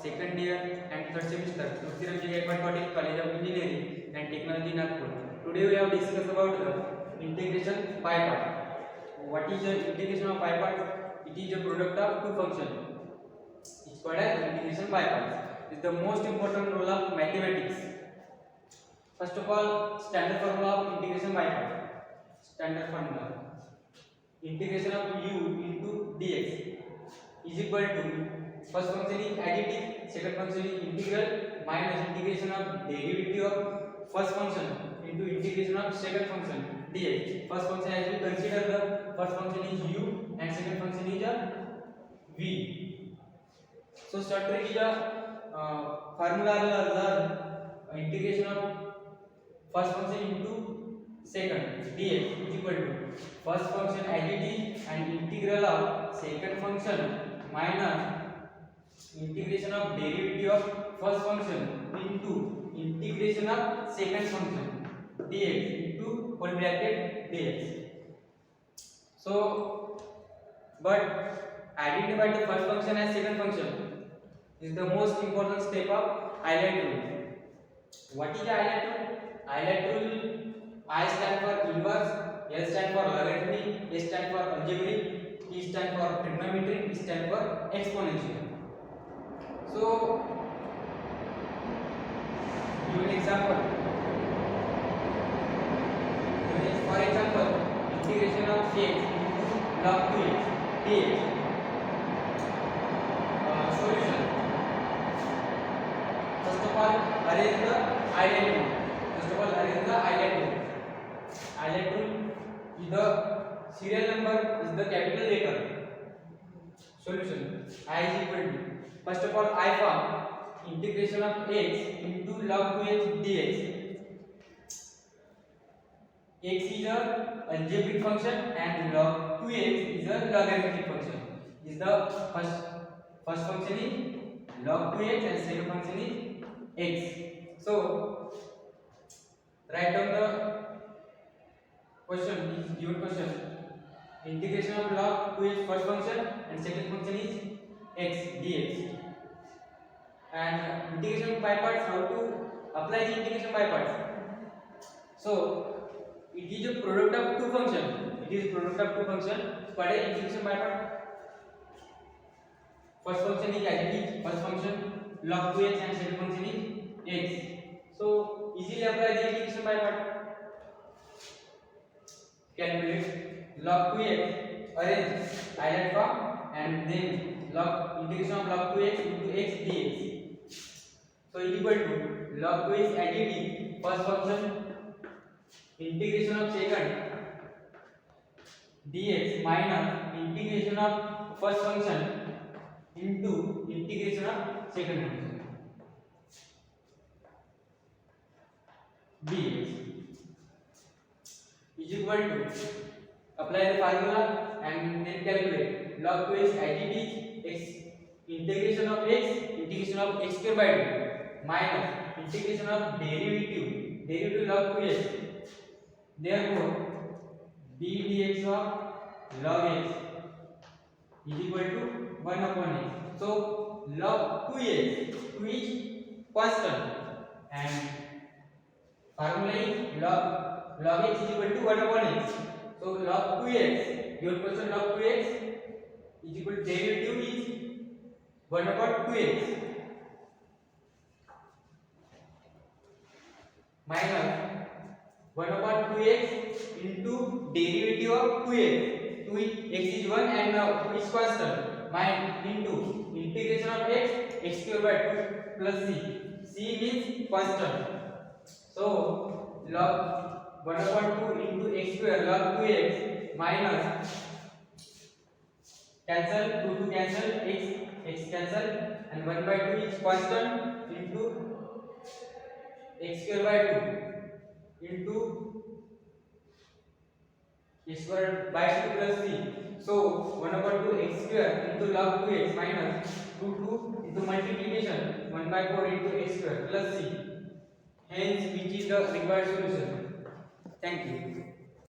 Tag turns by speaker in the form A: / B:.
A: second year and third semester, Prithviraj Gaikwad Patil College of Engineering and Technology, Nagpur. Today we have discussed about the integration by part. What is the integration of by part? It is a product of two functions. It's called as integration by parts. It's the most important role of mathematics. First of all, standard formula of integration by part. Standard formula: integration of u into dx is equal to first function is additive, second function is integral, minus integration of derivative of first function into integration of second function dx. First function, as we consider, the first function is u and second function is v. So short trick is a formula learn integration of first function into second dx is equal to first function as it is and integral of second function minus integration of derivative of first function into integration of second function dx into whole bracket dx. So but identify the first function as second function is the most important step of highlight rule. What is the highlight rule? Highlight rule: I stand for inverse, L stand for logarithmic, S stand for algebraic, T stand for trigonometric, E stand for exponential. So give an example. For example, integration of x into log 2x dx. Solution: first of all, arrange the highlight rule. Highlight rule is the serial number is the capital letter. Solution: I is equal to, first of all, I form integration of x into log 2x dx. X is a algebraic function and log 2x is a logarithmic function. Is the first function is log 2x and second function is x. So write down the question. Is given question: integration of log 2x first function and second function is x dx. And integration by parts, how to apply the integration by parts? So it is a product of two function. What is integration by part? First function is additive, first function log 2x and second function is x. So easily apply the integration by part. Calculate log 2x, arrange highlight form, and then integration of log 2x into x dx. So it is equal to log 2x additive first function integration of second dx minus integration of first function into integration of second function dx is equal to, apply the formula and then calculate log 2x additive x integration of x square by 2 minus integration of derivative log 2x. Therefore d dx of log x is equal to 1 upon x. So log 2x, 2 is constant and formula is log x is equal to 1 upon x. So log 2x, your question log 2x is equal to derivative is 1 upon 2x minus 1 upon 2x into derivative of 2x. 2x is 1 and now 2 is constant, minus into integration of x square by 2 plus c means constant. So log 1 upon 2 into x square log 2x minus cancel 2 to cancel x cancel and 1 by 2 is constant into x square by 2 into x square by 2 plus c. So 1 upon 2 x square into log 2x minus 2 into multiplication 1 by 4 into x square plus c. Hence which is the required solution. Thank you.